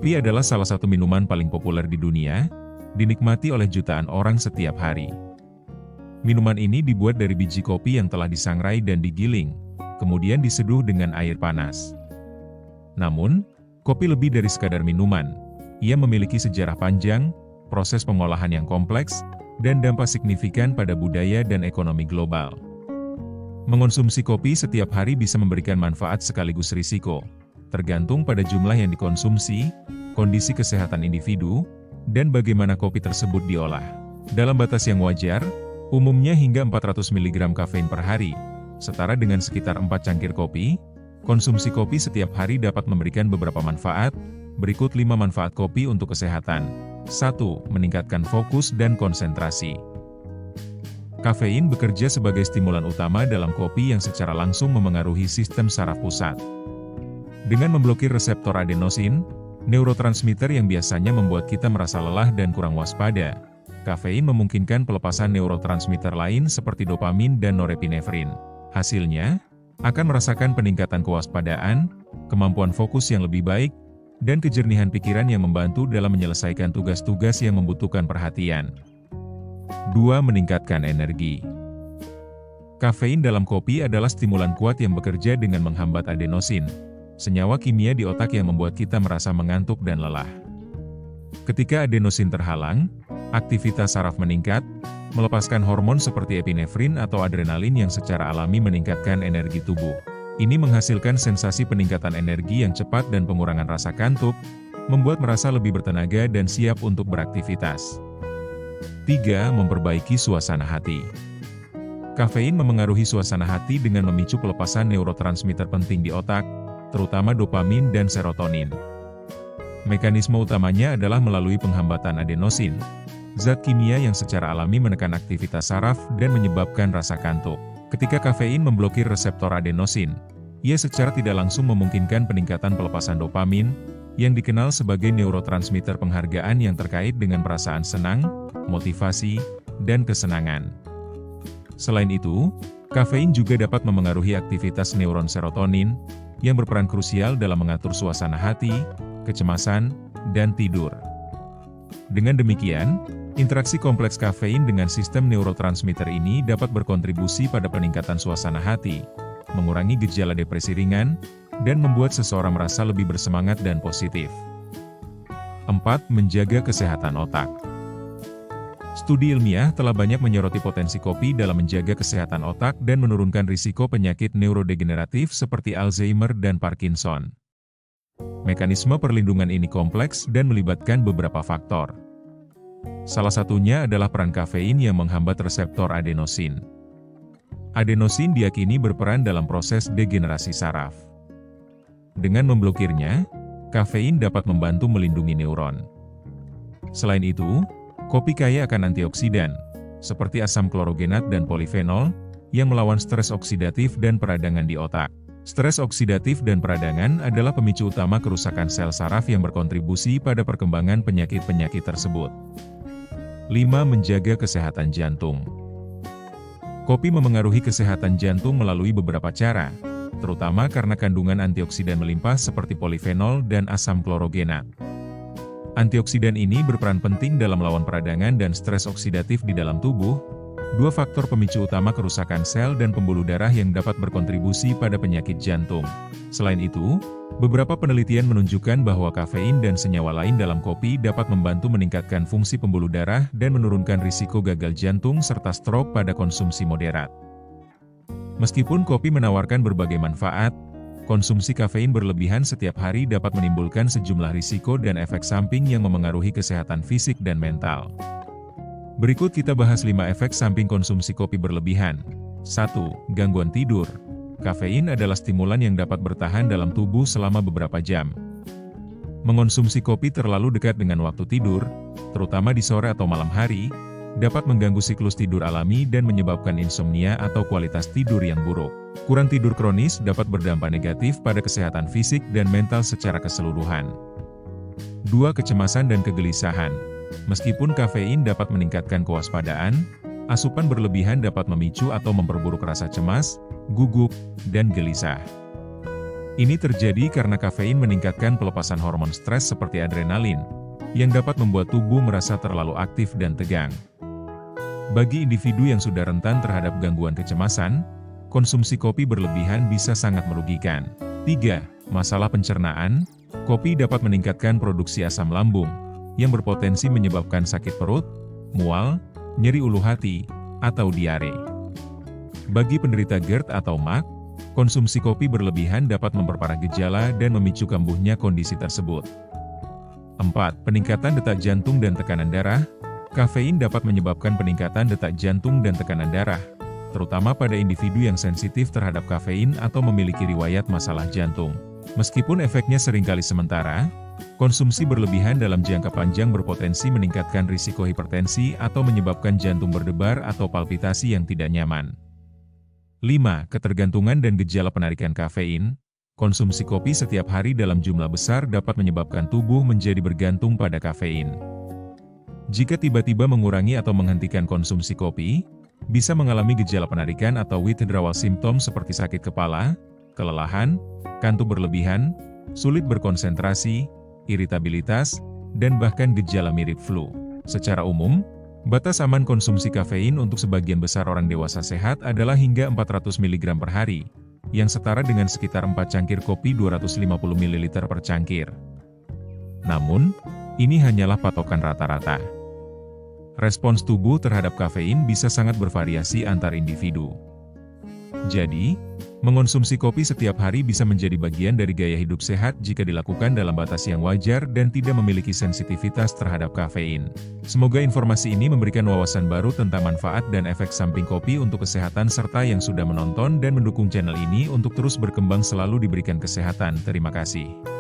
Kopi adalah salah satu minuman paling populer di dunia, dinikmati oleh jutaan orang setiap hari. Minuman ini dibuat dari biji kopi yang telah disangrai dan digiling, kemudian diseduh dengan air panas. Namun, kopi lebih dari sekadar minuman. Ia memiliki sejarah panjang, proses pengolahan yang kompleks, dan dampak signifikan pada budaya dan ekonomi global. Mengonsumsi kopi setiap hari bisa memberikan manfaat sekaligus risiko, tergantung pada jumlah yang dikonsumsi, kondisi kesehatan individu, dan bagaimana kopi tersebut diolah. Dalam batas yang wajar, umumnya hingga 400 mg kafein per hari, setara dengan sekitar 4 cangkir kopi. Konsumsi kopi setiap hari dapat memberikan beberapa manfaat. Berikut 5 manfaat kopi untuk kesehatan. 1. Meningkatkan fokus dan konsentrasi. Kafein bekerja sebagai stimulan utama dalam kopi yang secara langsung memengaruhi sistem saraf pusat. Dengan memblokir reseptor adenosin, neurotransmitter yang biasanya membuat kita merasa lelah dan kurang waspada, kafein memungkinkan pelepasan neurotransmitter lain seperti dopamin dan norepinefrin. Hasilnya, akan merasakan peningkatan kewaspadaan, kemampuan fokus yang lebih baik, dan kejernihan pikiran yang membantu dalam menyelesaikan tugas-tugas yang membutuhkan perhatian. 2. Meningkatkan energi. Kafein dalam kopi adalah stimulan kuat yang bekerja dengan menghambat adenosin, senyawa kimia di otak yang membuat kita merasa mengantuk dan lelah. Ketika adenosin terhalang, aktivitas saraf meningkat, melepaskan hormon seperti epinefrin atau adrenalin yang secara alami meningkatkan energi tubuh. Ini menghasilkan sensasi peningkatan energi yang cepat dan pengurangan rasa kantuk, membuat merasa lebih bertenaga dan siap untuk beraktivitas. 3. Memperbaiki suasana hati. Kafein memengaruhi suasana hati dengan memicu pelepasan neurotransmitter penting di otak, terutama dopamin dan serotonin. Mekanisme utamanya adalah melalui penghambatan adenosin, zat kimia yang secara alami menekan aktivitas saraf dan menyebabkan rasa kantuk. Ketika kafein memblokir reseptor adenosin, ia secara tidak langsung memungkinkan peningkatan pelepasan dopamin, yang dikenal sebagai neurotransmitter penghargaan yang terkait dengan perasaan senang, motivasi, dan kesenangan. Selain itu, kafein juga dapat memengaruhi aktivitas neuron serotonin, yang berperan krusial dalam mengatur suasana hati, kecemasan, dan tidur. Dengan demikian, interaksi kompleks kafein dengan sistem neurotransmitter ini dapat berkontribusi pada peningkatan suasana hati, mengurangi gejala depresi ringan, dan membuat seseorang merasa lebih bersemangat dan positif. 4. Menjaga kesehatan otak. Studi ilmiah telah banyak menyoroti potensi kopi dalam menjaga kesehatan otak dan menurunkan risiko penyakit neurodegeneratif seperti Alzheimer dan Parkinson. Mekanisme perlindungan ini kompleks dan melibatkan beberapa faktor. Salah satunya adalah peran kafein yang menghambat reseptor adenosin. Adenosin diyakini berperan dalam proses degenerasi saraf. Dengan memblokirnya, kafein dapat membantu melindungi neuron. Selain itu, kopi kaya akan antioksidan, seperti asam klorogenat dan polifenol, yang melawan stres oksidatif dan peradangan di otak. Stres oksidatif dan peradangan adalah pemicu utama kerusakan sel saraf yang berkontribusi pada perkembangan penyakit-penyakit tersebut. 5. Menjaga kesehatan jantung. Kopi memengaruhi kesehatan jantung melalui beberapa cara, terutama karena kandungan antioksidan melimpah seperti polifenol dan asam klorogenat. Antioksidan ini berperan penting dalam melawan peradangan dan stres oksidatif di dalam tubuh, dua faktor pemicu utama kerusakan sel dan pembuluh darah yang dapat berkontribusi pada penyakit jantung. Selain itu, beberapa penelitian menunjukkan bahwa kafein dan senyawa lain dalam kopi dapat membantu meningkatkan fungsi pembuluh darah dan menurunkan risiko gagal jantung serta stroke pada konsumsi moderat. Meskipun kopi menawarkan berbagai manfaat, konsumsi kafein berlebihan setiap hari dapat menimbulkan sejumlah risiko dan efek samping yang memengaruhi kesehatan fisik dan mental. Berikut kita bahas 5 efek samping konsumsi kopi berlebihan. 1. Gangguan tidur. Kafein adalah stimulan yang dapat bertahan dalam tubuh selama beberapa jam. Mengonsumsi kopi terlalu dekat dengan waktu tidur, terutama di sore atau malam hari, dapat mengganggu siklus tidur alami dan menyebabkan insomnia atau kualitas tidur yang buruk. Kurang tidur kronis dapat berdampak negatif pada kesehatan fisik dan mental secara keseluruhan. 2. Kecemasan dan kegelisahan. Meskipun kafein dapat meningkatkan kewaspadaan, asupan berlebihan dapat memicu atau memperburuk rasa cemas, gugup, dan gelisah. Ini terjadi karena kafein meningkatkan pelepasan hormon stres seperti adrenalin, yang dapat membuat tubuh merasa terlalu aktif dan tegang. Bagi individu yang sudah rentan terhadap gangguan kecemasan, konsumsi kopi berlebihan bisa sangat merugikan. 3. Masalah pencernaan. Kopi dapat meningkatkan produksi asam lambung, yang berpotensi menyebabkan sakit perut, mual, nyeri ulu hati, atau diare. Bagi penderita GERD atau MAG, konsumsi kopi berlebihan dapat memperparah gejala dan memicu kambuhnya kondisi tersebut. 4. Peningkatan detak jantung dan tekanan darah. Kafein dapat menyebabkan peningkatan detak jantung dan tekanan darah, terutama pada individu yang sensitif terhadap kafein atau memiliki riwayat masalah jantung. Meskipun efeknya seringkali sementara, konsumsi berlebihan dalam jangka panjang berpotensi meningkatkan risiko hipertensi atau menyebabkan jantung berdebar atau palpitasi yang tidak nyaman. 5. Ketergantungan dan gejala penarikan kafein. Konsumsi kopi setiap hari dalam jumlah besar dapat menyebabkan tubuh menjadi bergantung pada kafein. Jika tiba-tiba mengurangi atau menghentikan konsumsi kopi, bisa mengalami gejala penarikan atau withdrawal symptom seperti sakit kepala, kelelahan, kantuk berlebihan, sulit berkonsentrasi, iritabilitas, dan bahkan gejala mirip flu. Secara umum, batas aman konsumsi kafein untuk sebagian besar orang dewasa sehat adalah hingga 400 mg per hari, yang setara dengan sekitar 4 cangkir kopi 250 ml per cangkir. Namun, ini hanyalah patokan rata-rata. Respons tubuh terhadap kafein bisa sangat bervariasi antar individu. Jadi, mengonsumsi kopi setiap hari bisa menjadi bagian dari gaya hidup sehat jika dilakukan dalam batas yang wajar dan tidak memiliki sensitivitas terhadap kafein. Semoga informasi ini memberikan wawasan baru tentang manfaat dan efek samping kopi untuk kesehatan serta yang sudah menonton dan mendukung channel ini untuk terus berkembang selalu diberikan kesehatan. Terima kasih.